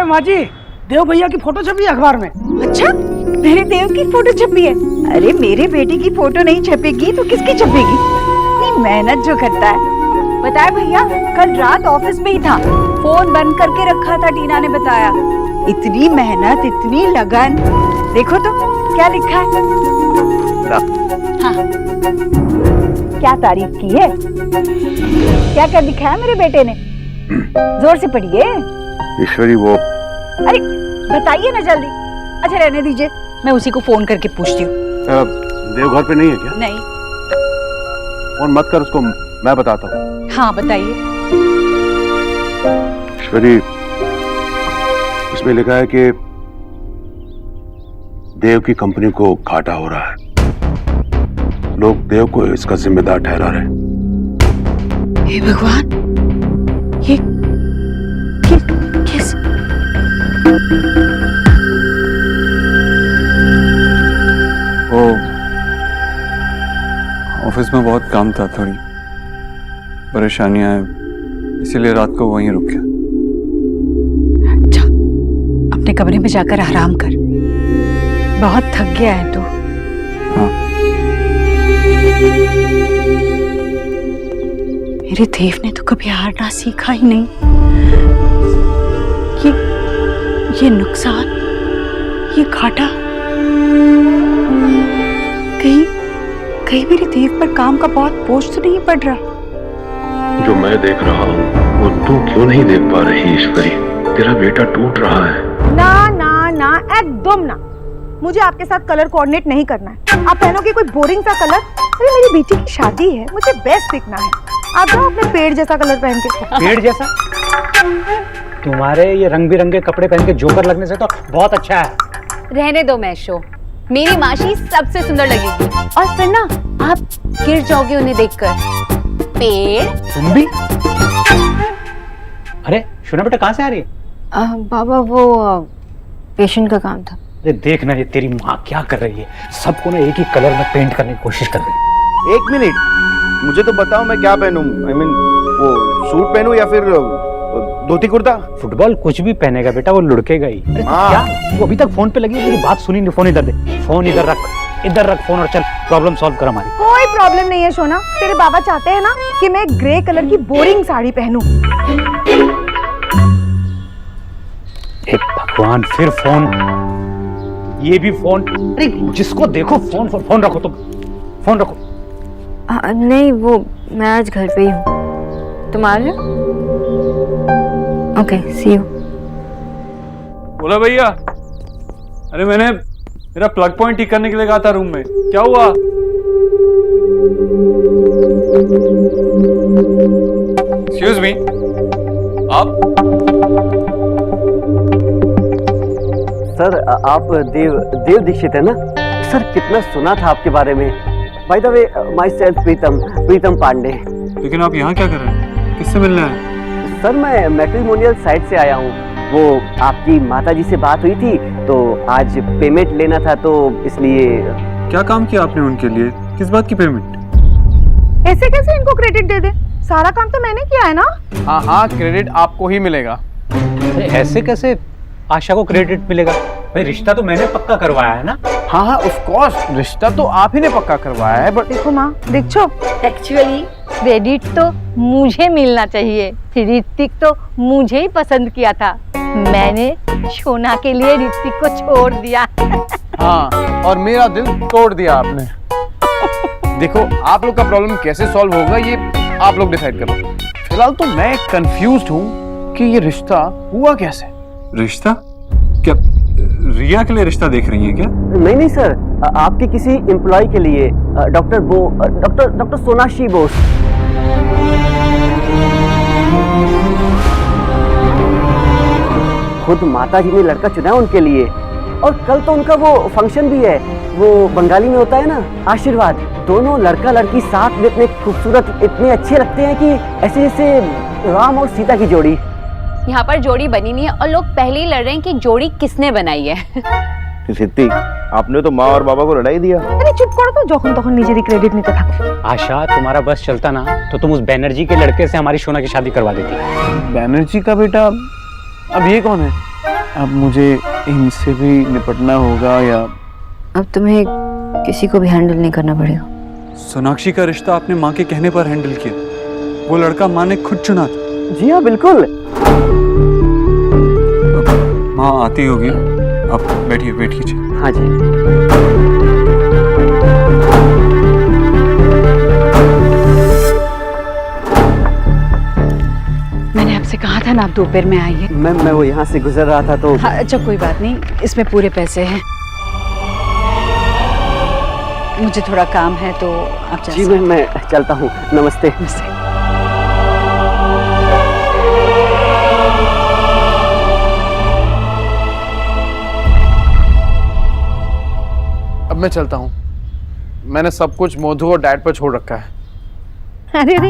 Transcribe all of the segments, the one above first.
माँ जी, देव भैया की फोटो छपी है अखबार में। अच्छा, मेरे देव की फोटो छपी है? अरे मेरे बेटे की फोटो नहीं छपेगी तो किसकी छपेगी? इतनी मेहनत जो करता है। बताया भैया, कल रात ऑफिस में ही था, फोन बंद करके रखा था, टीना ने बताया। इतनी मेहनत, इतनी लगन। देखो तो क्या लिखा है। हाँ, क्या तारीफ की है, क्या क्या दिखाया मेरे बेटे ने, जोर से पढ़िए। ईश्वरी वो, अरे बताइए ना जल्दी। अच्छा रहने दीजिए, मैं उसी को फोन करके पूछती हूँ। देव घर पे नहीं है क्या? नहीं। फोन मत कर उसको, मैं बताता हूँ। हाँ बताइए। ईश्वरी, उसमें लिखा है कि देव की कंपनी को घाटा हो रहा है, लोग देव को इसका जिम्मेदार ठहरा रहे हैं। हे भगवान, ये कैसे? वो ऑफिस में बहुत काम था, थोड़ी परेशानियां हैं, इसीलिए रात को वहीं रुक गया। अच्छा, अपने कमरे में जाकर आराम कर, बहुत थक गया है तू। हाँ। मेरे देव ने तो कभी हारना सीखा ही नहीं। ये नुकसान, ये घाटा, कहीं मेरे देव पर काम का बहुत बोझ तो नहीं पड़ रहा? जो मैं देख रहा हूँ वो तू क्यों नहीं देख पा रही ईश्वरी? तेरा बेटा टूट रहा है। ना ना ना, एकदम ना। मुझे आपके साथ कलर कोऑर्डिनेट नहीं करना है। आप पहनोगे कोई बोरिंग सा कलर। अरे मेरी बेटी की शादी है, मुझे बेस्ट दिखना है। आप जाओ अपने पेड़ जैसा कलर पहन के। पेड़ जैसा? तुम्हारे ये रंग बिरंगे कपड़े पहन के जोकर लगने से तो बहुत अच्छा है। रहने दो मैशो, मेरी माशी सबसे सुंदर लगेगी, और फिर ना आप गिर जाओगे उन्हें देखकर। पेड़? तुम भी? अरे शोना बेटा, कहाँ से आ रही है? बाबा वो पेशेंट का काम था। अरे देख ना, ये तेरी माँ क्या कर रही है, सबको ना एक ही कलर में पेंट करने की कोशिश कर रही है। एक मिनट, मुझे तो बताओ मैं क्या पहनूं? I mean, वो सूट पहनूं या फिर धोती कुर्ता? फुटबॉल कुछ भी पहनेगा बेटा, वो लुढ़केगा ही। अरे क्या वो अभी तक फोन पे लगी है? मेरी बात सुनी नहीं। फोन इधर दे, फोन इधर रख फोन, और चल प्रॉब्लम सॉल्व कर हमारी। कोई प्रॉब्लम नहीं है सोना। तेरे बाबा चाहते हैं ना कि मैं ग्रे कलर की बोरिंग साड़ी पहनूं। हे भगवान, फिर फोन, ये भी फोन। अरे जिसको देखो फोन फोन फोन रखो, तुम फोन रखो। नहीं, वो मैं आज घर पे ही हूँ, तुम आ रहे हो? Okay, see you. बोला भैया, अरे मैंने मेरा प्लग पॉइंट ठीक करने के लिए कहा था रूम में, क्या हुआ? एक्सक्यूज मी, आप? सर आप देव दीक्षित है ना? सर कितना सुना था आपके बारे में। By the way, myself Pritam Pandey. लेकिन आप यहाँ क्या कर रहे हैं, किससे मिलने आए? सर मैं मैट्रिमोनियल साइट से आया हूँ। वो आपकी माताजी से बात हुई थी तो आज पेमेंट लेना था, तो इसलिए। क्या काम किया आपने उनके लिए, किस बात की पेमेंट? ऐसे कैसे इनको क्रेडिट दे दे? सारा काम तो मैंने किया है ना। हाँ हाँ, क्रेडिट आपको ही मिलेगा। अरे ऐसे कैसे आशा को क्रेडिट मिलेगा? भाई रिश्ता तो मैंने पक्का करवाया है ना। हाँ हाँ, ऑफ कोर्स, रिश्ता तो आप ही ने पक्का करवाया है। बट देखो माँ, देखो, एक्चुअली क्रेडिट तो मुझे मिलना चाहिए। ऋतिक तो मुझे ही पसंद किया था, मैंने शोना के लिए ऋतिक को छोड़ दिया। हाँ, और मेरा दिल तोड़ दिया आपने। देखो, आप लोग का प्रॉब्लम कैसे सॉल्व होगा ये आप लोग डिसाइड करो। फिलहाल तो मैं कंफ्यूज्ड हूँ कि ये रिश्ता हुआ कैसे। रिश्ता? क्या रिया के लिए रिश्ता देख रही हैं क्या? नहीं सर, आपके किसी एम्प्लॉय के लिए, डॉक्टर सोनाक्षी बोस। खुद माताजी ने लड़का चुना है उनके लिए, और कल तो उनका वो फंक्शन भी है। वो बंगाली में होता है ना, आशीर्वाद। दोनों लड़का लड़की साथ में इतने खूबसूरत, इतने अच्छे लगते हैं कि ऐसे जैसे राम और सीता की जोड़ी। यहाँ पर जोड़ी बनी नहीं है और लोग पहले ही लड़ रहे हैं कि जोड़ी किसने बनाई है। ऋतिक, आपने तो माँ और बाबा को लड़ाई दिया। अरे चुप करो तो, যখন তখন নিজেরই क्रेडिट नहीं था। आशा, तुम्हारा बस चलता ना तो तुम उस बैनर्जी के लड़के से हमारी शोना की शादी करवा देती। बैनर्जी का बेटा? अब ये कौन है? अब मुझे इनसे भी निपटना होगा या अब तुम्हें किसी को भी हैंडल नहीं करना पड़ेगा। सोनाक्षी का रिश्ता आपने माँ के कहने पर हैंडल किया। वो लड़का माँ ने खुद चुना था। जी हाँ बिल्कुल। माँ आती होगी, आप बैठिए, वेट कीजिए। हाँ जी। मैंने आपसे कहा था ना आप दोपहर में आइए। मैं वो यहाँ से गुजर रहा था तो। हाँ, अच्छा कोई बात नहीं, इसमें पूरे पैसे हैं। मुझे थोड़ा काम है तो आप जा जी सकते हैं। मैं चलता हूँ। नमस्ते। नमस्ते। अब मैं चलता हूँ। मैंने सब कुछ मधु और डैड पर छोड़ रखा है। अरे रे,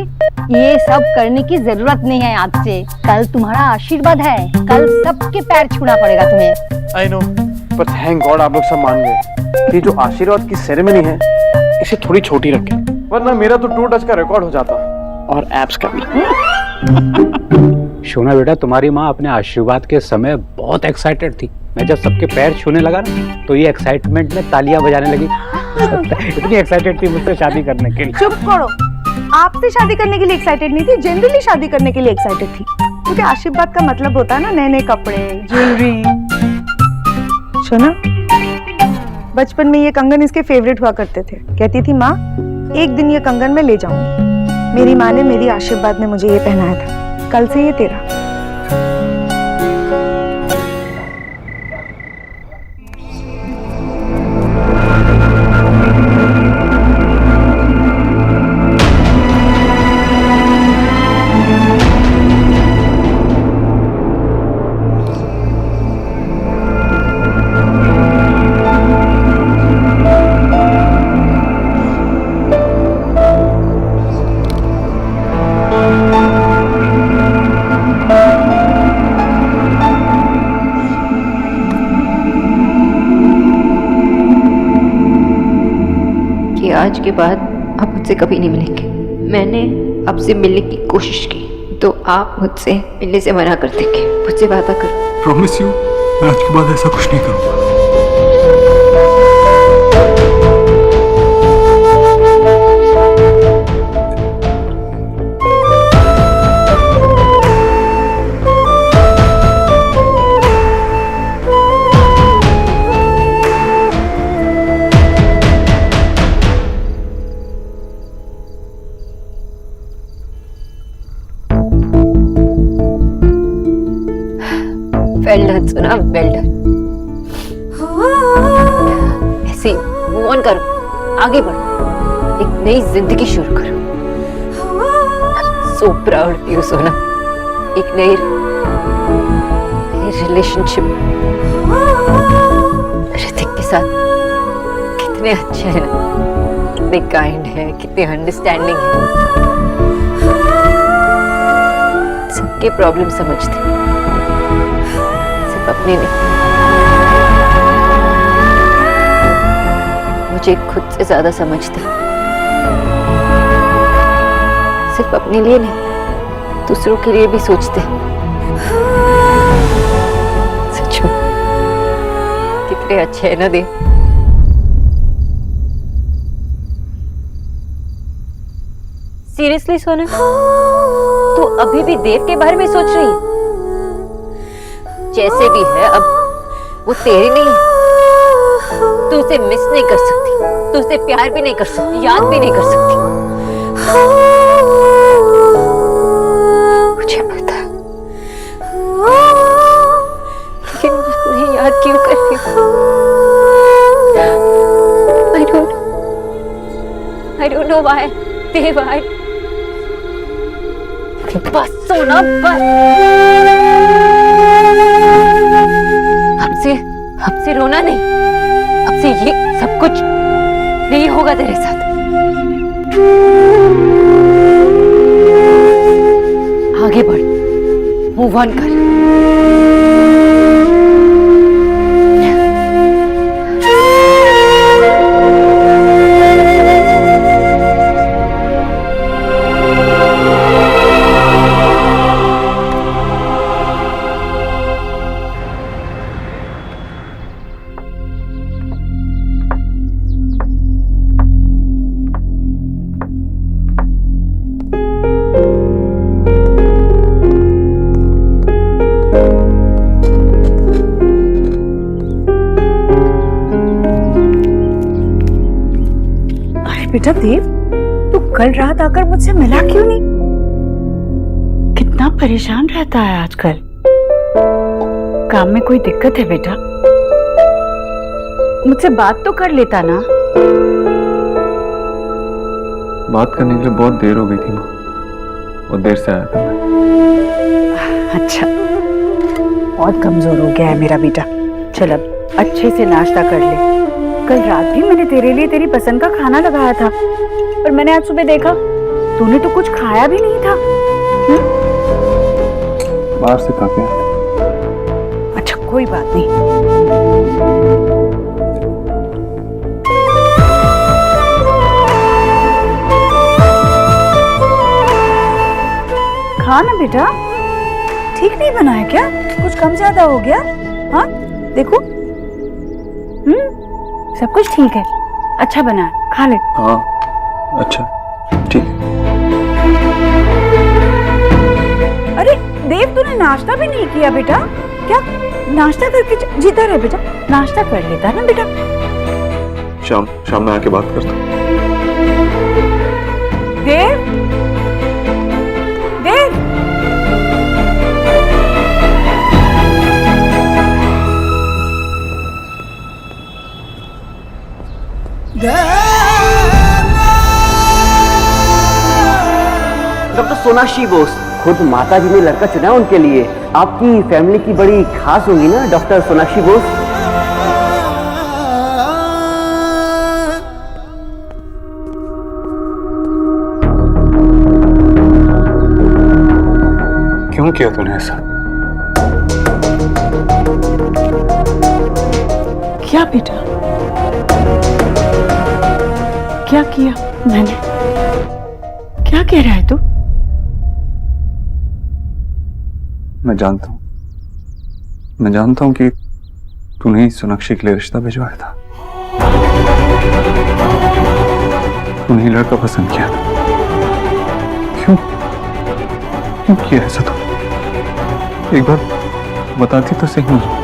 ये सब करने की जरूरत नहीं है आज से। कल तुम्हारा आशीर्वाद है, कल सबके पैर छूना पड़ेगा तुम्हें। आई नो, पर थैंक गॉड आप लोग सब मान गए कि जो आशीर्वाद की सेरेमनी है इसे थोड़ी छोटी रखें, वरना मेरा तो 2 टच का रिकॉर्ड हो जाता और एप्स का भी। शोना बेटा, तुम्हारी माँ अपने आशीर्वाद के समय बहुत एक्साइटेड थी। मैं जब सबके पैर छूने लगा ना तो ये एक्साइटमेंट में तालियां बजाने लगी। इतनी एक्साइटेड थी मुझसे शादी करने के लिए। चुप करो। आपसे शादी करने के लिए एक्साइटेड नहीं थी, जनरली शादी करने के लिए एक्साइटेड थी, क्योंकि आशीर्वाद का मतलब होता है ना नए नए कपड़े, ज्वेलरी। सुना, बचपन में ये कंगन इसके फेवरेट हुआ करते थे। कहती थी माँ एक दिन ये कंगन मैं ले जाऊंगी। मेरी माँ ने मेरी आशीर्वाद में मुझे ये पहनाया था। कल से ये तेरा। आज के बाद आप मुझसे कभी नहीं मिलेंगे। मैंने आपसे मिलने की कोशिश की तो आप मुझसे मिलने से मना कर देंगे। मुझसे वादा करो। प्रॉमिस यू, मैं आज के बाद ऐसा कुछ नहीं करूँगा। वेल डन सुना, वेल डन। ऐसे मूव ऑन करो, आगे बढ़ो, एक नई जिंदगी शुरू करो। सो प्राउड यू सोना। एक नई रिलेशनशिप ऋतिक के साथ। कितने अच्छे हैं, कितने काइंड है, कितने अंडरस्टैंडिंग है, सबके प्रॉब्लम समझते, अपने नहीं। मुझे खुद से ज्यादा समझते, सिर्फ अपने लिए नहीं दूसरों के लिए भी सोचते। सच में कितने अच्छे हैं ना दे। सीरियसली सोना, तू अभी भी देव के बारे में सोच रही है? जैसे भी है अब वो तेरी नहीं है। तू उसे मिस नहीं कर सकती, तू उसे प्यार भी नहीं कर सकती, याद भी नहीं कर सकती। मुझे पता है, लेकिन मैं याद क्यों कर रही हूँ? I don't know why. देव, बस सोना, बस। अब से रोना नहीं, अब से ये सब कुछ नहीं होगा तेरे साथ। आगे बढ़, मूव ऑन कर। बेटा देव, तू कल रात आकर मुझसे मिला क्यों नहीं? कितना परेशान रहता है आजकल। काम में कोई दिक्कत है बेटा? मुझसे बात तो कर लेता ना। बात करने के लिए बहुत देर हो गई थी माँ, बहुत देर से आया था मैं। अच्छा, बहुत कमजोर हो गया है मेरा बेटा। चल अब अच्छे से नाश्ता कर ले। कल रात भी मैंने तेरे लिए तेरी पसंद का खाना लगाया था, पर मैंने आज सुबह देखा तूने तो कुछ खाया भी नहीं था। बाहर से खा के। अच्छा कोई बात नहीं। खा ना बेटा, ठीक नहीं बना है क्या? कुछ कम ज्यादा हो गया? हाँ देखो, सब कुछ ठीक है, अच्छा बना है, खा ले। हाँ अच्छा ठीक है। अरे देव, तूने नाश्ता भी नहीं किया बेटा? क्या नाश्ता करके जीता रहे बेटा? नाश्ता कर लेता ना बेटा। शाम में आके बात करता हूँ। देव, देव, डॉक्टर सोनाक्षी बोस, खुद माता जी ने लड़का चुना है उनके लिए। आपकी फैमिली की बड़ी खास होगी ना डॉक्टर सोनाक्षी बोस? क्यों किया तूने ऐसा? क्या बेटा, क्या किया मैंने? क्या कह रहा है तू? मैं जानता हूँ कि तूने ही सोनाक्षी के लिए रिश्ता भिजवाया था। तूने ही लड़का पसंद किया था। क्यों किया ऐसा? तो एक बार बताती तो सही मुझे।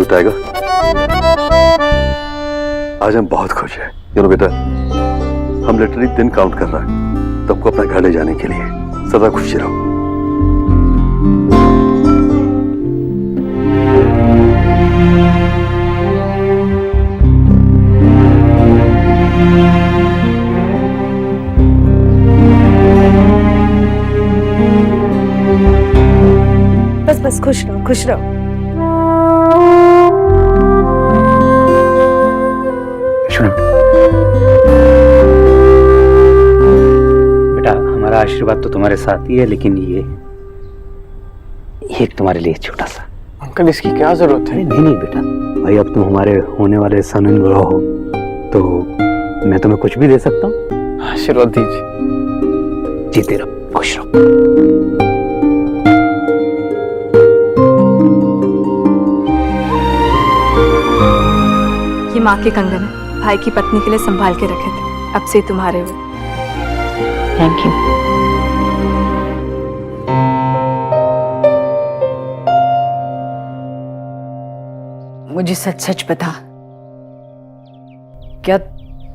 टाइगर, आज हम बहुत खुश हैं। बेटा, हम लिटरली दिन काउंट कर रहा है तुमको अपना घर ले जाने के लिए। सदा खुशी रहो। बस खुश रहो, खुश रहो। बेटा, हमारा आशीर्वाद तो तुम्हारे साथ ही है, लेकिन ये तुम्हारे लिए छोटा सा। अंकल, इसकी क्या जरूरत है? नहीं बेटा, भाई अब तुम हमारे होने वाले सन इन लॉ हो, तो मैं तुम्हें कुछ भी दे सकता हूँ। आशीर्वाद दीजिए। जीते रहो, खुश रहो। ये माँ के कंगन है, भाई की पत्नी के लिए संभाल के रखे थे, अब से तुम्हारे हुए। Thank you. मुझे सच सच बता, क्या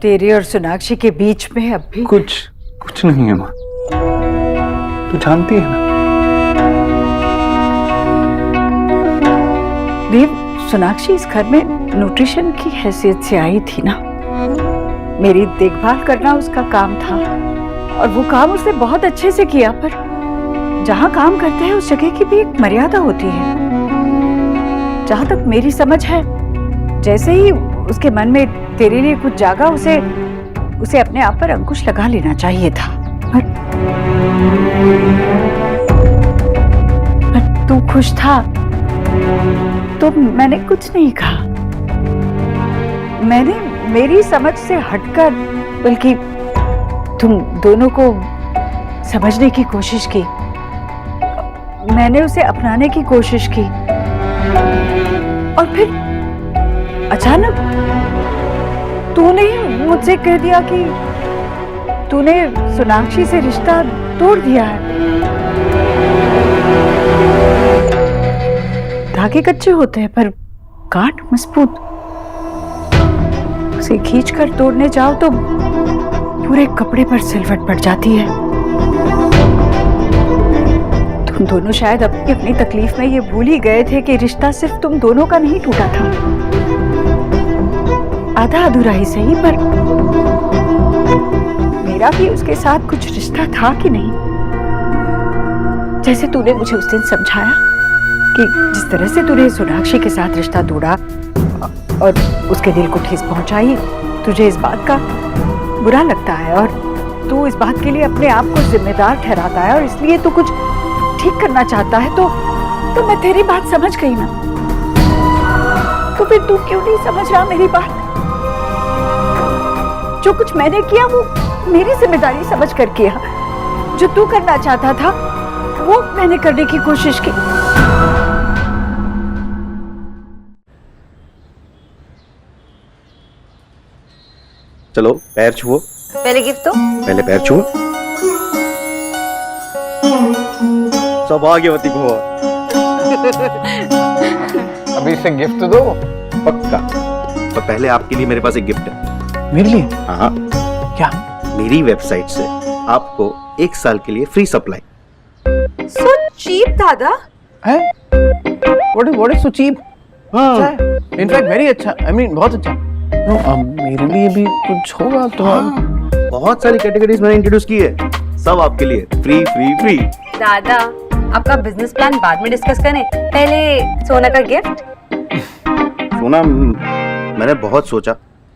तेरे और सोनाक्षी के बीच में अब भी कुछ नहीं है माँ, तू जानती है ना। देव, सोनाक्षी इस घर में न्यूट्रिशन की हैसियत से आई थी ना। मेरी देखभाल करना उसका काम था, और वो काम उसने बहुत अच्छे से किया, पर जहाँ काम करते हैं उस जगह की भी एक मर्यादा होती है। जहाँ तक मेरी समझ है, जैसे ही उसके मन में तेरे लिए कुछ जागा, उसे अपने आप पर अंकुश लगा लेना चाहिए था। पर तू खुश था तो मैंने कुछ नहीं कहा। मैंने मेरी समझ से हटकर बल्कि तुम दोनों को समझने की कोशिश की। मैंने उसे अपनाने की कोशिश की और फिर अचानक तूने मुझसे कह दिया कि तूने सोनाक्षी से रिश्ता तोड़ दिया है। धागे कच्चे होते हैं पर गांठ मजबूत। उसे खींचकर तोड़ने जाओ तो पूरे कपड़े पर सिलवट पड़ जाती है। तुम दोनों शायद अपनी तकलीफ में ये भूल ही गए थे कि रिश्ता सिर्फ तुम दोनों का नहीं टूटा था, आधा अधूरा ही सही, पर मेरा भी उसके साथ कुछ रिश्ता था कि नहीं। जैसे तूने मुझे उस दिन समझाया कि जिस तरह से तूने सोनाक्षी के साथ रिश्ता तोड़ा और उसके दिल को ठेस पहुंचाई, तुझे इस बात का बुरा लगता है और तू इस बात के लिए अपने आप को जिम्मेदार ठहराता है और इसलिए तू कुछ ठीक करना चाहता है। तो मैं तेरी बात समझ गई ना, तो फिर तू क्यों नहीं समझ रहा मेरी बात? जो कुछ मैंने किया वो मेरी जिम्मेदारी समझ कर किया। जो तू करना चाहता था वो मैंने करने की कोशिश की। चलो पैर छुओ। पहले गिफ्ट दो। पहले पैर छुओ। सौभाग्यवती भव। अभी इसे गिफ्ट दो। पक्का। तो पहले आपके लिए मेरे पास एक गिफ्ट है। मेरे लिए? हाँ। क्या? मेरी वेबसाइट से आपको 1 साल के लिए फ्री सप्लाई। सो चीप दादा। है? What is so cheap? हाँ। इनफैक्ट वेरी अच्छा। I mean बहुत अच्छा। मेरे लिए भी कुछ होगा तो। बहुत सारी कैटेगरीज मैंने इंट्रोड्यूस की है, सब आपके लिए फ्री फ्री फ्री। दादा आपका बिजनेस प्लान बाद में डिस्कस करें, पहले सोना का गिफ्ट। सोना मैंने बहुत सोचा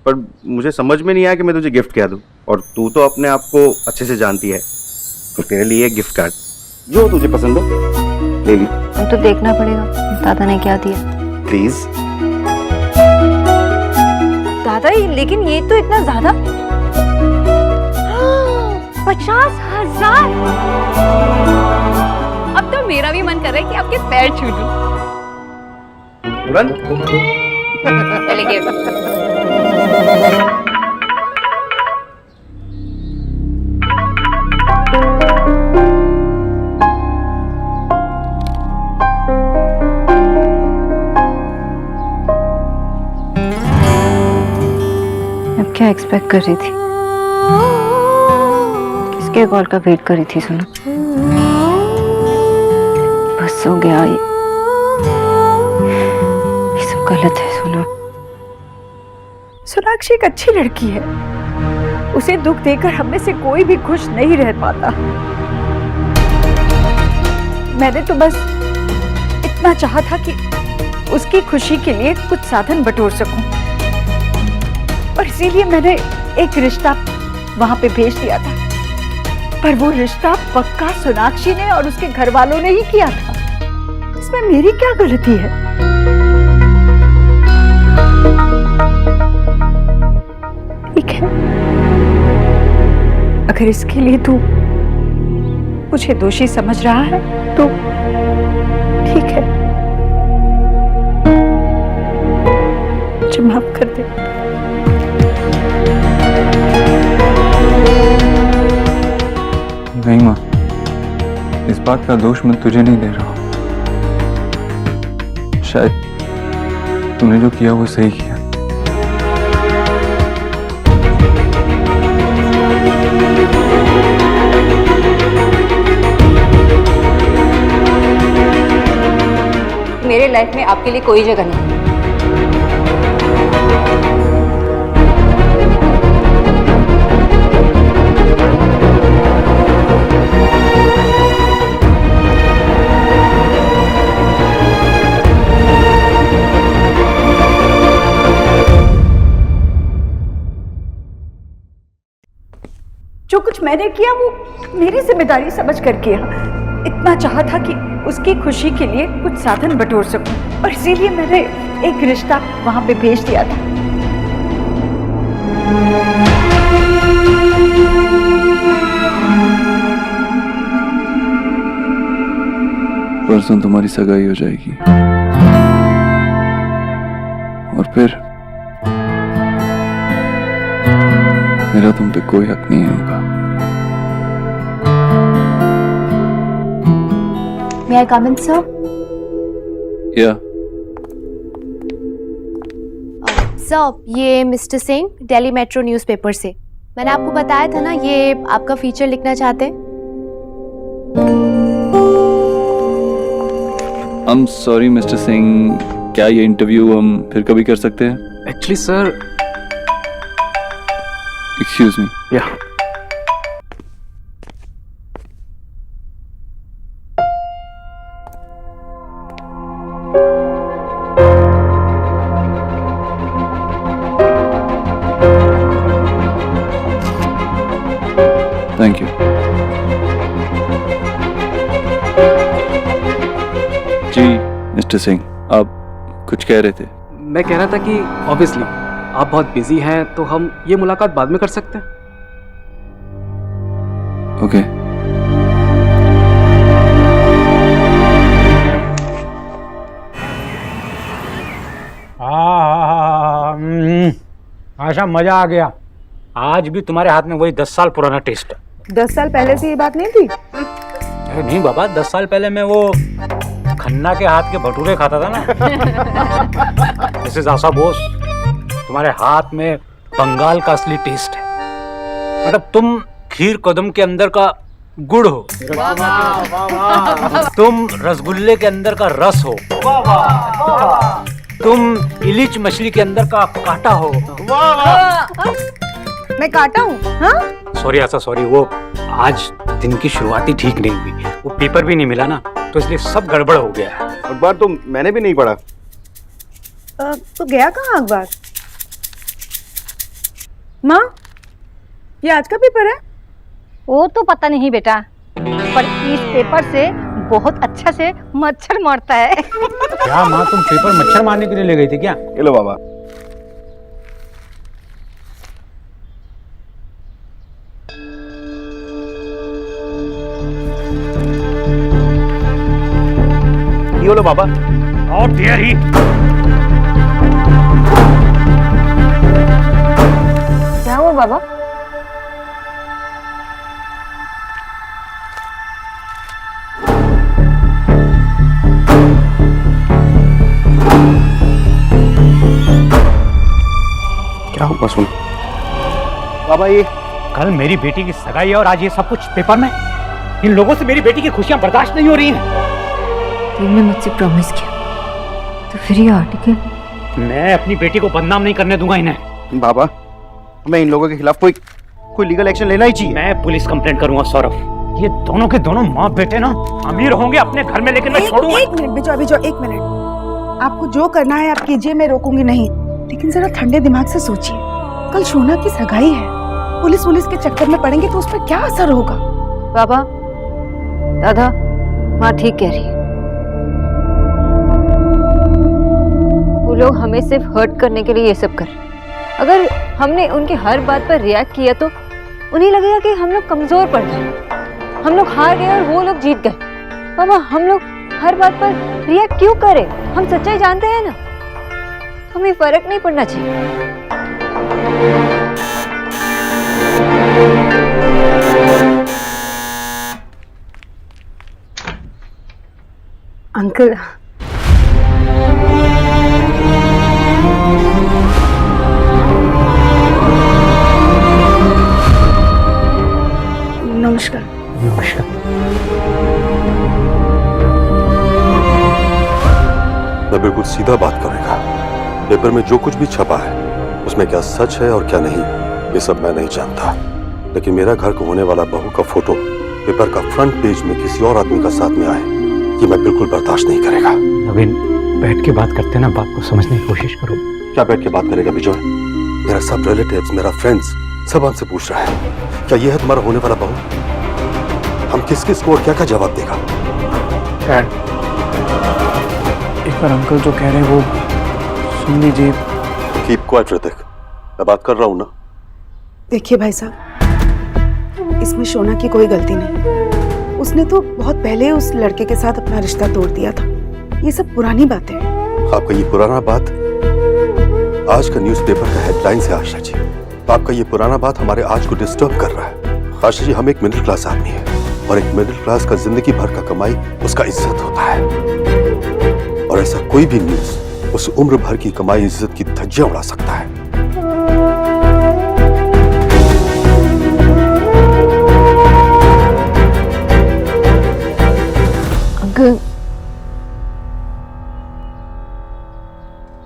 पर मुझे समझ में नहीं आया कि मैं तुझे गिफ्ट क्या दूं, और तू तो अपने आप को अच्छे से जानती है, तो तेरे लिए गिफ्ट कार्ड जो तुझे पसंद हो ले ली। अब तो देखना पड़ेगा दादा ने क्या दिया। प्लीज। दादा लेकिन ये तो इतना ज्यादा। 50,000। अब तो मेरा भी मन कर रहा है कि आपके पैर छू लूं। तुरंत। पहले गिफ्ट। अब क्या एक्सपेक्ट कर रही थी? किसके कॉल का वेट कर रही थी सुनो? बस हो गया ये सब गलत है सुनो। सोनाक्षी एक अच्छी लड़की है, उसे दुख देकर हम में से कोई भी खुश नहीं रह पाता। मैंने तो बस इतना चाहा था कि उसकी खुशी के लिए कुछ साधन बटोर सकूं, और इसीलिए मैंने एक रिश्ता वहां पे भेज दिया था। पर वो रिश्ता पक्का सोनाक्षी ने और उसके घर वालों ने ही किया था। इसमें मेरी क्या गलती है? ठीक है, अगर इसके लिए तू मुझे दोषी समझ रहा है तो ठीक है, मुझे माफ कर दे। नहीं माँ, इस बात का दोष मैं तुझे नहीं दे रहा हूँ। शायद तूने जो किया वो सही किया। मेरे लाइफ में आपके लिए कोई जगह नहीं। मैंने किया वो मेरी जिम्मेदारी समझ कर किया। इतना चाहा था कि उसकी खुशी के लिए कुछ साधन बटोर सकूं, और इसीलिए मैंने एक रिश्ता वहां पे भेज दिया था। परसों तुम्हारी सगाई हो जाएगी और फिर मेरा तुम पे कोई हक नहीं होगा। May I come in, sir? या सर, ये mister Singh Delhi metro newspaper से। मैंने आपको बताया था ना, ये आपका फीचर लिखना चाहते हैं। I am sorry mister Singh, क्या ये इंटरव्यू हम फिर कभी कर सकते हैं? Actually sir, excuse me. या थैंक यू। जी मिस्टर सिंह, आप कुछ कह रहे थे? मैं कह रहा था कि ऑब्वियसली आप बहुत बिजी हैं, तो हम ये मुलाकात बाद में कर सकते हैं। ओके। आशा, मजा आ गया। आज भी तुम्हारे हाथ में वही 10 साल पुराना टेस्ट है। 10 साल पहले से ये बात नहीं थी? अरे नहीं बाबा, 10 साल पहले मैं वो खन्ना के हाथ के भटूरे खाता था ना। दिस इज आशा बोस, तुम्हारे हाथ में बंगाल का असली टेस्ट है। मतलब तुम खीर कदम के अंदर का गुड़ हो, तुम रसगुल्ले के अंदर का रस हो, तुम इलिच मछली के अंदर का कांटा हो। मैं काटा हूँ? हाँ? सॉरी आशा, सॉरी, वो आज दिन की शुरुआत ही ठीक नहीं हुई। वो पेपर भी नहीं मिला ना, तो इसलिए सब गड़बड़ हो गया है। अखबार तो मैंने भी नहीं पढ़ा। तो गया कहाँ अखबार? माँ, ये आज का पेपर है? वो तो पता नहीं बेटा, पर इस पेपर से बहुत अच्छा से मच्छर मरता है। क्या माँ, तुम पेपर मच्छर मारने के लिए ले गई थी क्या? ये लो बाबा। ये लो बाबा। और देर ही। क्या हुआ बाबा? क्या हुआ सुन बाबा? ये कल मेरी बेटी की सगाई है और आज ये सब कुछ पेपर में। इन लोगों से मेरी बेटी की खुशियां बर्दाश्त नहीं हो रही हैं। तुमने मुझसे प्रॉमिस किया, तो फिर ये आर्टिकल? मैं अपनी बेटी को बदनाम नहीं करने दूंगा इन्हें। बाबा, मैं इन लोगों के खिलाफ कोई लीगल एक्शन लेना ही चाहिए। मैं पुलिस कंप्लेंट करूंगा सौरभ। ये दोनों के दोनों माँ बेटे ना अमीर होंगे अपने घर में, लेकिन मैं छोड़ूंगा। एक मिनट बिजो, एक मिनट। आपको जो करना है आप कीजिए, मैं रोकूंगी नहीं। लेकिन जरा ठंडे दिमाग से सोचिए, कल शोना की सगाई है। पुलिस के चक्कर में पड़ेंगे तो उस पर क्या असर होगा? बाबा, दादा, माँ ठीक कह रही है। वो लोग हमें सिर्फ हर्ट करने के लिए ये सब कर। अगर हमने उनकी हर बात पर रिएक्ट किया तो उन्हें लगेगा कि हम लोग कमजोर पड़ गए, हम लोग हार गए और वो लोग जीत गए। बाबा, हम लोग हर बात पर रिएक्ट क्यों करें? हम सच्चाई जानते हैं ना, हमें फर्क नहीं पड़ना चाहिए। अंकल, नमस्कार। नमस्कार। मैं बिल्कुल सीधा बात करूंगा। पेपर में जो कुछ भी छपा है उसमें क्या सच है और क्या नहीं, ये सब मैं नहीं जानता। लेकिन मेरा घर को होने वाला बहू का फोटो पेपर का फ्रंट पेज में किसी और आदमी का साथ में आए, ये मैं बिल्कुल बर्दाश्त नहीं करेगा। नवीन, बैठ के बात करते ना, बात को समझने की कोशिश करो। क्या बैठ के बात करेगा विजय? मेरा सब रिलेटिव्स, मेरा फ्रेंड्स सब हमसे पूछ रहा है, क्या ये है तुम्हारा होने वाला बहू? हम किस किस को और क्या क्या जवाब देगा? डैड, एक बार अंकल जो कह रहे हैं वो सुन लीजिए। कीप क्वाइट ऋतिक, मैं बात कर रहा हूं ना। देखिए भाई साहब, इसमें शोना की कोई गलती नहीं। उसने तो बहुत पहले उस लड़के के साथ अपना रिश्ता तोड़ दिया था। ये सब पुरानी बातें हैं। आपका ये पुराना बात आज का न्यूज़पेपर का हेडलाइन से आशा जी, आपका ये पुराना बात हमारे आज को डिस्टर्ब कर रहा है। आशा जी, हम एक मिडिल क्लास आदमी है और एक मिडिल क्लास का जिंदगी भर का कमाई उसका इज्जत होता है, और ऐसा कोई भी न्यूज़ उस उम्र भर की कमाई इज्जत की धज्जियां उड़ा सकता है। Uncle,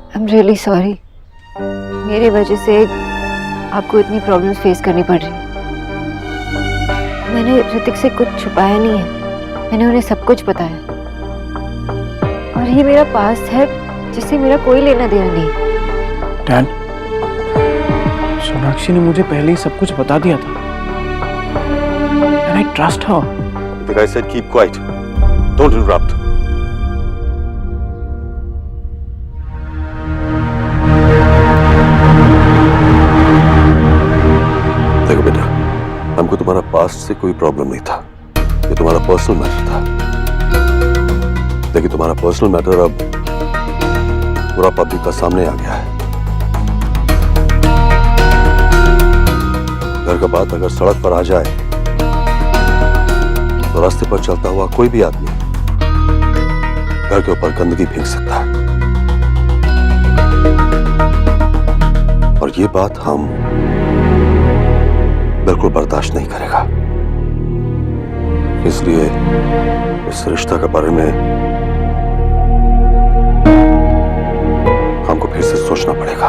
I am really sorry. मेरे वजह से आपको इतनी प्रॉब्लम्स फेस करनी पड़ रही। मैंने ऋतिक से कुछ छुपाया नहीं है, मैंने उन्हें सब कुछ बताया। और ये मेरा पास्ट है जिससे मेरा कोई लेना देना नहीं। डैड, सोनाक्षी ने मुझे पहले ही सब कुछ बता दिया था। And I trust her. The guy said keep quiet. Don't interrupt. देखो बेटा, हमको तुम्हारा पास्ट से कोई प्रॉब्लम नहीं था। ये तुम्हारा पर्सनल मैटर था। लेकिन तुम्हारा पर्सनल मैटर अब पूरा पब्लिक का सामने आ गया है। घर का बात अगर सड़क पर आ जाए तो रास्ते पर चलता हुआ कोई भी आदमी घर के ऊपर गंदगी फेंक सकता है, और ये बात हम बिल्कुल बर्दाश्त नहीं करेगा। इसलिए इस रिश्ता के बारे में हमको फिर से सोचना पड़ेगा।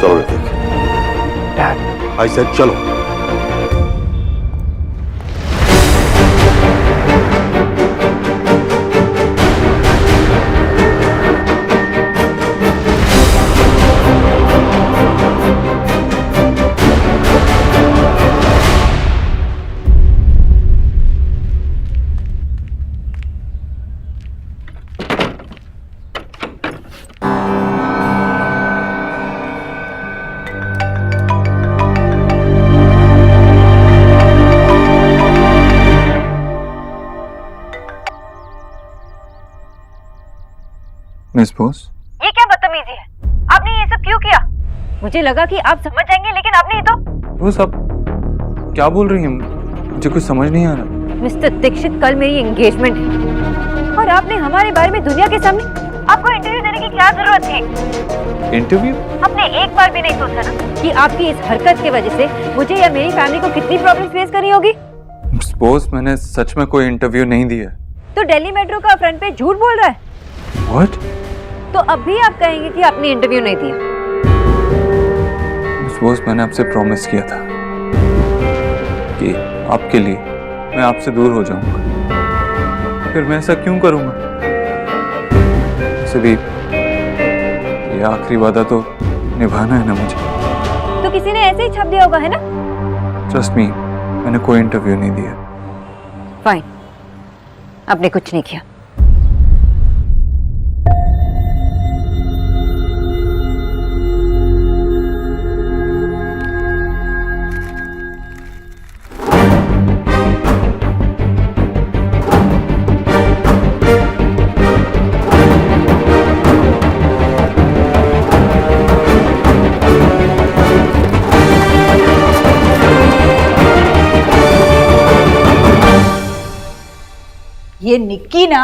चलो ऋतिक। डैड, आई सेड चलो। मिस बोस, ये क्या बदतमीजी है? आपने ये सब क्यों किया? मुझे लगा कि आप समझ जाएंगे, लेकिन आपने तो। बोस आप क्या बोल रही हैं? मुझे कुछ समझ नहीं आ रहा। मिस्टर दीक्षित, कल मेरी एंगेजमेंट है और आपने हमारे बारे में दुनिया के सामने आपको इंटरव्यू देने की क्या जरूरत थी? इंटरव्यू? आपने एक बार भी नहीं सोचा ना कि आपकी इस हरकत की वजह से मुझे या मेरी फैमिली को कितनी प्रॉब्लम फेस करनी होगी? मिस बोस, मैंने सच में कोई इंटरव्यू नहीं दिया। तो दिल्ली मेट्रो का फ्रंट पे झूठ बोल रहा है। व्हाट? तो अब भी आप कहेंगे कि आपने इंटरव्यू नहीं दिया? मिस बोस, मैंने आपसे प्रॉमिस किया था कि आपके लिए मैं आपसे दूर हो जाऊंगा। फिर मैं ऐसा क्यों करूंगा? वैसे भी ये आखिरी वादा तो निभाना है ना मुझे। तो किसी ने ऐसे ही छाप दिया होगा, है ना? ट्रस्ट मी, मैंने कोई इंटरव्यू नहीं दिया। फाइन, आपने कुछ नहीं किया। ये निक्की ना,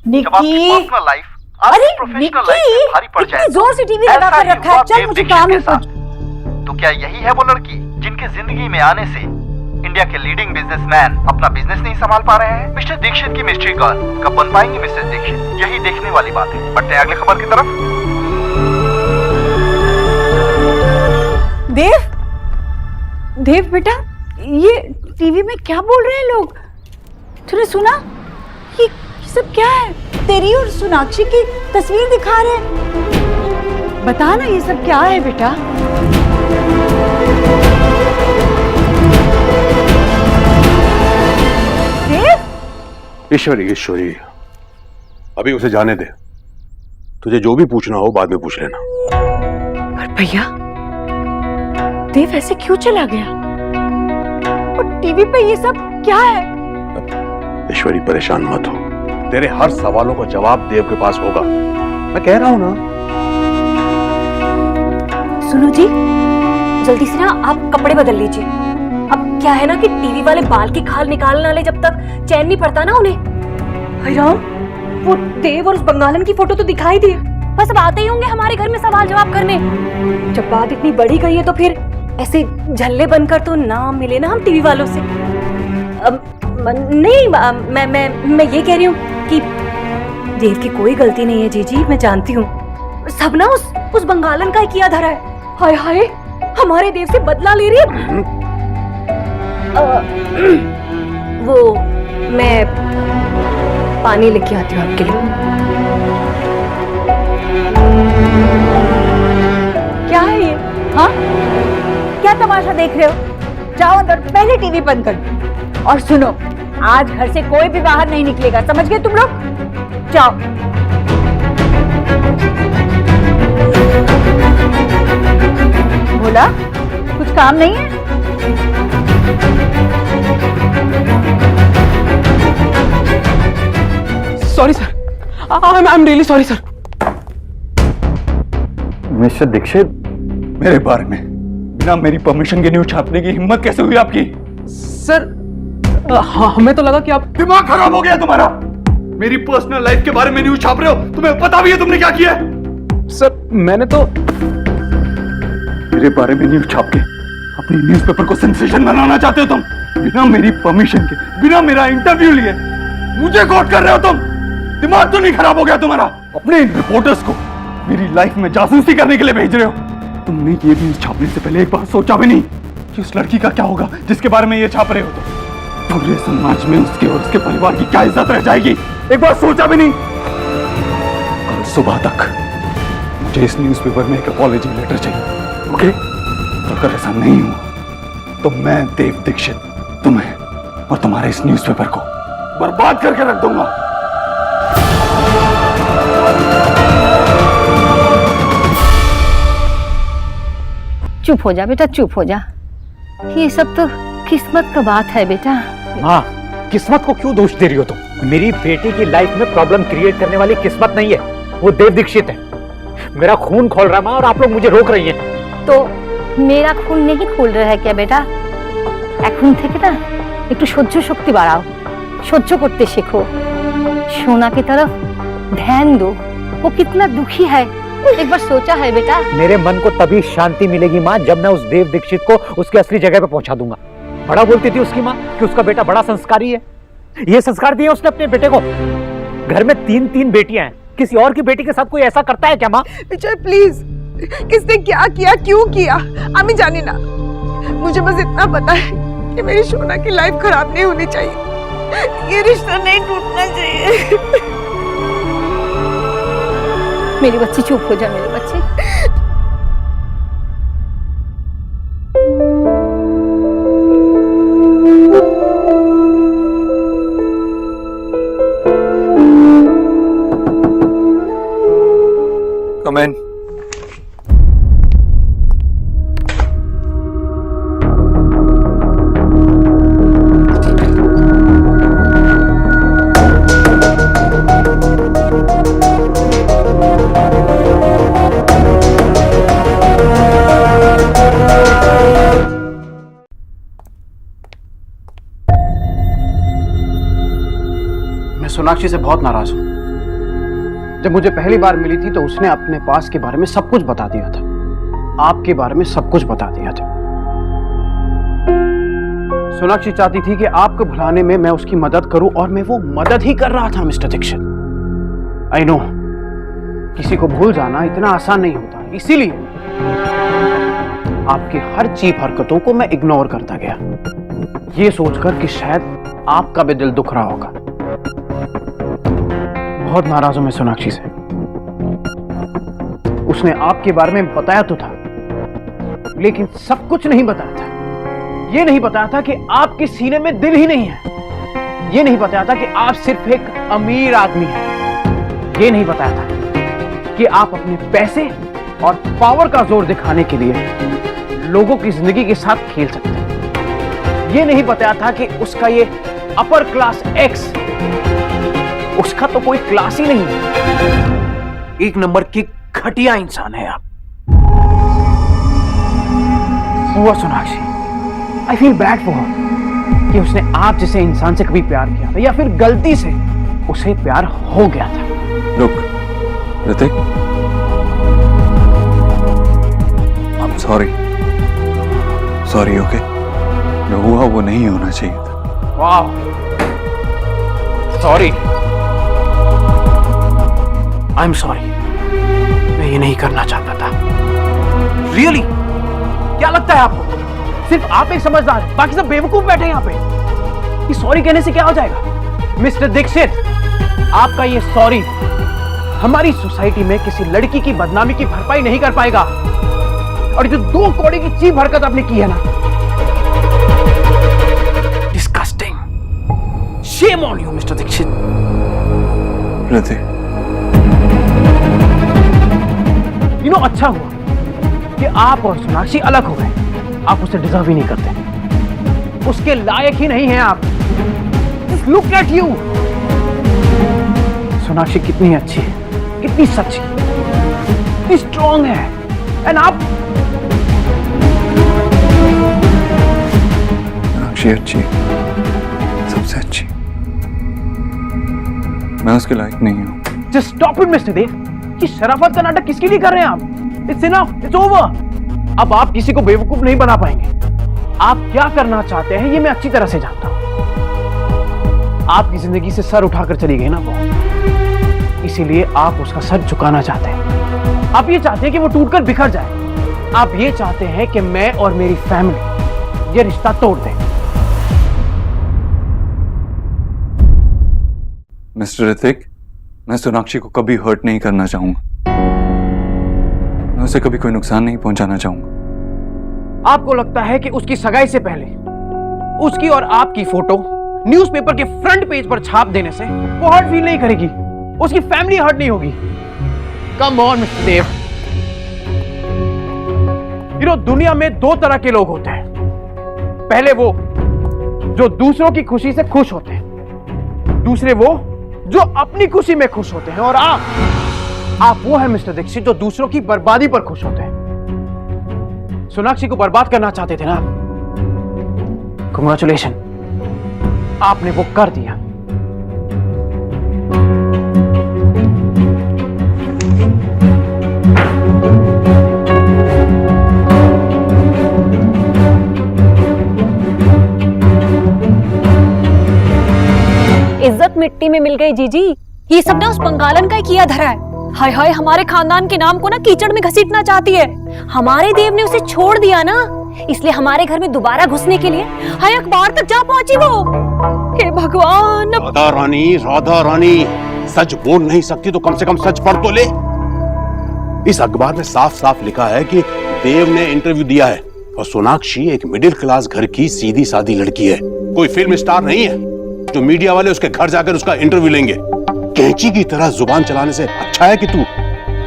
निक्की। अरे निक्की, इतनी जोर से टीवी लगा कर रखा है। चल, मुझे काम है कुछ। तो क्या यही है वो लड़की जिनके जिंदगी में आने से इंडिया के लीडिंग बिजनेसमैन अपना बिजनेस नहीं संभाल पा रहे हैं? मिस्टर दीक्षित की मिस्ट्री गर्ल कब बन पाएंगे मिस्टर दीक्षित? यही देखने वाली बात है। बढ़ते हैं अगले खबर की तरफ। देव, देव बेटा, ये टीवी में क्या बोल रहे हैं लोग? तूने सुना? ये सब क्या है? तेरी और सोनाक्षी की तस्वीर दिखा रहे हैं। बता ना, ये सब क्या है बेटा? देव, ईश्वरी, ईश्वरी, अभी उसे जाने दे। तुझे जो भी पूछना हो बाद में पूछ लेना। पर भैया, देव ऐसे क्यों चला गया? और टीवी पे ये सब क्या है? ईश्वरी, परेशान मत हो। तेरे हर सवालों का जवाब देव के पास होगा। मैं कह रहा हूं ना। सुनो जी, जल्दी से ना आप कपड़े बदल लीजिए। अब क्या है ना कि टीवी वाले बाल की खाल निकालने वाले जब तक चैन नहीं पड़ता ना उन्हें। हाय राम, वो देव और उस बंगालन की फोटो तो दिखाई दी, बस अब आते ही होंगे हमारे घर में सवाल जवाब करने। जब बात इतनी बड़ी गई है तो फिर ऐसे झल्ले बनकर तो ना मिले ना हम टीवी वालों से। नहीं, मैं ये कह रही हूँ कि देव की कोई गलती नहीं है जीजी, मैं जानती हूँ। सब ना उस बंगालन का ही किया धरा है। हाय हाय, हमारे देव से बदला ले रही है। वो मैं पानी लेके आती हूँ आपके लिए। क्या है ये? हाँ, क्या तमाशा देख रहे हो? जाओ अंदर, पहले टीवी बंद कर दो। और सुनो, आज घर से कोई भी बाहर नहीं निकलेगा, समझ गए तुम लोग? जाओ। बोला कुछ काम नहीं है? Sorry sir, I am really sorry sir. Mister Dikshit, मेरे बारे में बिना मेरी परमिशन के न्यूज छापने की हिम्मत कैसे हुई आपकी? सर, हमें तो लगा कि आप... दिमाग खराब हो गया तुम्हारा। मेरी पर्सनल लाइफ के बारे में न्यूज छाप रहे हो। तुम्हें पता भी है तुमने क्या किया है? सर, मैंने तो... मेरे बारे में न्यूज छाप के अपनी न्यूज़पेपर को सेंसेशन बनाना चाहते हो तुम? बिना मेरी परमिशन के, बिना मेरा इंटरव्यू लिए मुझे कोट कर रहे हो तुम? दिमाग तो नहीं खराब हो गया तुम्हारा? अपने रिपोर्टर्स को मेरी लाइफ में जासूसी करने के लिए भेज रहे हो? तुमने ये न्यूज छापने से पहले एक बार सोचा भी नहीं कि उस लड़की का क्या होगा जिसके बारे में ये छाप रहे हो तुम? पूरे समाज में उसके और उसके परिवार की क्या इज्जत रह जाएगी? एक बार सोचा भी नहीं? कल सुबह तक मुझे इस न्यूज़पेपर में एक अपॉलजी लेटर चाहिए, ओके? अगर ऐसा नहीं हुआ तो मैं देव दीक्षित तुम्हें और तुम्हारे इस न्यूज़पेपर को बर्बाद करके रख दूंगा। चुप हो जा बेटा, चुप हो जा। ये सब तो किस्मत का बात है बेटा। हाँ, किस्मत को क्यों दोष दे रही हो तुम? मेरी बेटी की लाइफ में प्रॉब्लम क्रिएट करने वाली किस्मत नहीं है, वो देव दीक्षित है। मेरा खून खोल रहा है माँ, और आप लोग मुझे रोक रही हैं। तो मेरा खून नहीं खोल रहा है क्या बेटा? এখন থেকে না একটু সহ্য শক্তি বাড়াও, সহ্য করতে শেখो। सोना की तरफ ध्यान दो, वो कितना दुखी है, एक बार सोचा है बेटा? मेरे मन को तभी शांति मिलेगी माँ जब मैं उस देव दीक्षित को उसके असली जगह पे पहुंचा दूंगा। बड़ा बोलती थी उसकी माँ कि उसका बेटा बड़ा संस्कारी है। ये संस्कार दिए उसने अपने बेटे को। घर में 3 बेटियां हैं, किसी और की बेटी के साथ कोई ऐसा करता है क्या माँ? विजय प्लीज, किसने क्या किया, क्यों किया, हमें जाने ना। मुझे बस इतना पता है कि मेरी सोना की लाइफ खराब नहीं होनी चाहिए, ये रिश्ता नहीं टूटना चाहिए। मेरी बच्ची चुप हो जा, मेरी बच्ची। Come in. मैं सोनाक्षी से बहुत नाराज हूं। जब मुझे पहली बार मिली थी तो उसने अपने पास के बारे में सब कुछ बता दिया था, आपके बारे में सब कुछ बता दिया था। सोनाक्षी चाहती थी कि आपको भुलाने में मैं उसकी मदद करूं, और मैं वो मदद ही कर रहा था मिस्टर दीक्षित। आई नो, किसी को भूल जाना इतना आसान नहीं होता, इसीलिए आपकी हर चीप हरकतों को मैं इग्नोर करता गया, ये सोचकर कि शायद आपका भी दिल दुख रहा होगा। बहुत नाराज हूं मैं सोनाक्षी से। उसने आपके बारे में बताया तो था, लेकिन सब कुछ नहीं बताया था। ये नहीं बताया था कि आपके सीने में दिल ही नहीं है। ये नहीं बताया था कि आप सिर्फ एक अमीर आदमी हैं। ये नहीं बताया था कि आप अपने पैसे और पावर का जोर दिखाने के लिए लोगों की जिंदगी के साथ खेल सकते हैं। ये नहीं बताया था कि उसका ये अपर क्लास एक्स, उसका तो कोई क्लास ही नहीं है। एक नंबर की घटिया इंसान है आप। हुआ Sonakshi, I feel bad for her कि उसने आप जैसे इंसान से कभी प्यार किया था, या फिर गलती से उसे प्यार हो गया था। रुक ऋतिक, आई एम सॉरी ओके। जो हुआ वो नहीं होना चाहिए था। वाह, सॉरी, आई एम सॉरी। मैं ये नहीं करना चाहता था। रियली? क्या लगता है आपको सिर्फ आप एक समझदार है, बाकी सब बेवकूफ बैठे हैं यहाँ पे? ये सॉरी कहने से क्या हो जाएगा? मिस्टर दीक्षित, आपका ये सॉरी हमारी सोसाइटी में किसी लड़की की बदनामी की भरपाई नहीं कर पाएगा। और जो 2 कौड़ी की चीप हरकत आपने की है ना, disgusting. Shame on you mister Dikshit. You know, अच्छा हुआ कि आप और सोनाक्षी अलग हो गए। आप उसे डिजर्व ही नहीं करते, उसके लायक ही नहीं हैं आप। Just look at you। Sonakshi कितनी अच्छी है, कितनी सच्ची, कितनी स्ट्रॉन्ग है, एंड आप। सोनाक्षी अच्छी, सबसे अच्छी। मैं उसके लायक नहीं हूं। Just stop it, मिस्टर देव। ये शराफत का नाटक किसके लिए कर रहे हैं आप? It's enough, it's over। अब आप किसी को बेवकूफ नहीं बना पाएंगे। आप क्या करना चाहते हैं ये मैं अच्छी तरह से जानता हूं। आपकी जिंदगी से सर उठाकर चली गई ना वो, इसीलिए आप उसका सर झुकाना चाहते हैं। आप ये चाहते हैं कि वो टूटकर बिखर जाए। आप ये चाहते हैं कि मैं और मेरी फैमिली ये रिश्ता तोड़ दें। मिस्टर ऋतिक, मैं सोनाक्षी को कभी हर्ट नहीं करना चाहूंगा। मैं उसे कभी कोई नुकसान नहीं पहुंचाना चाहूंगा। आपको लगता है कि उसकी सगाई से पहले उसकी और आपकी फोटो न्यूज़पेपर के फ्रंट पेज पर छाप देने से वो हर्ट फील नहीं करेगी, उसकी फैमिली हर्ट नहीं होगी? Come on mister Dev. You know, दुनिया में 2 तरह के लोग होते हैं। पहले वो जो दूसरों की खुशी से खुश होते हैं, दूसरे वो जो अपनी खुशी में खुश होते हैं, और आप वो है मिस्टर दीक्षित जो दूसरों की बर्बादी पर खुश होते हैं। सोनाक्षी को बर्बाद करना चाहते थे ना? कांग्रेचुलेशन, आपने वो कर दिया। इज्जत मिट्टी में मिल गई जीजी। ये सब ना उस बंगालन का ही किया धरा है। हाय हाय, हमारे खानदान के नाम को ना कीचड़ में घसीटना चाहती है। हमारे देव ने उसे छोड़ दिया ना, इसलिए हमारे घर में दोबारा घुसने के लिए हाय अखबार तक जा पहुंची वो। हे भगवान। राधा रानी, सच बोल नहीं सकती तो कम से कम सच पढ़ तो ले। इस अखबार में साफ साफ लिखा है कि देव ने इंटरव्यू दिया है, और सोनाक्षी एक मिडिल क्लास घर की सीधी सादी लड़की है, कोई फिल्म स्टार नहीं है जो मीडिया वाले उसके घर जाकर उसका इंटरव्यू लेंगे। कैंची की तरह जुबान चलाने से अच्छा है कि तू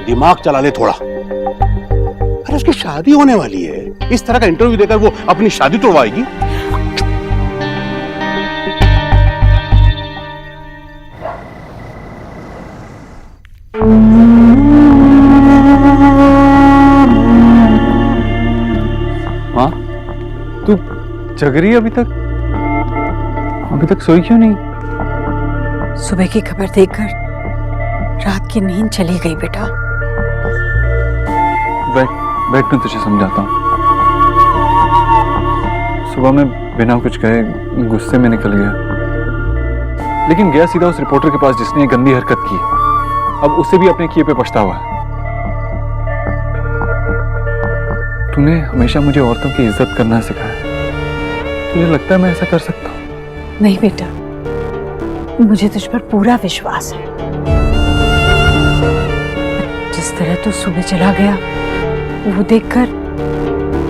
दिमाग चला ले थोड़ा। अरे उसकी शादी होने वाली है, इस तरह का इंटरव्यू देकर वो अपनी शादी तोड़वाएगी? हाँ, तू जग रही है अभी तक? अभी तक सोई क्यों नहीं? सुबह की खबर देखकर रात की नींद चली गई बेटा। बैठ मैं तुझे समझाता हूँ। सुबह में बिना कुछ कहे गुस्से में निकल गया, लेकिन गया सीधा उस रिपोर्टर के पास जिसने ये गंदी हरकत की। अब उसे भी अपने किए पे पछतावा है। तूने हमेशा मुझे औरतों की इज्जत करना सिखाया। तुझे लगता है मैं ऐसा कर सकता हूँ? नहीं बेटा, मुझे तुझ पर पूरा विश्वास है। जिस तरह तू सुबह चला गया, वो देखकर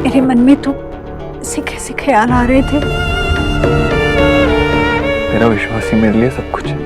मेरे मन में तो ऐसे ख्याल आ रहे थे। तेरा विश्वास ही मेरे लिए सब कुछ है।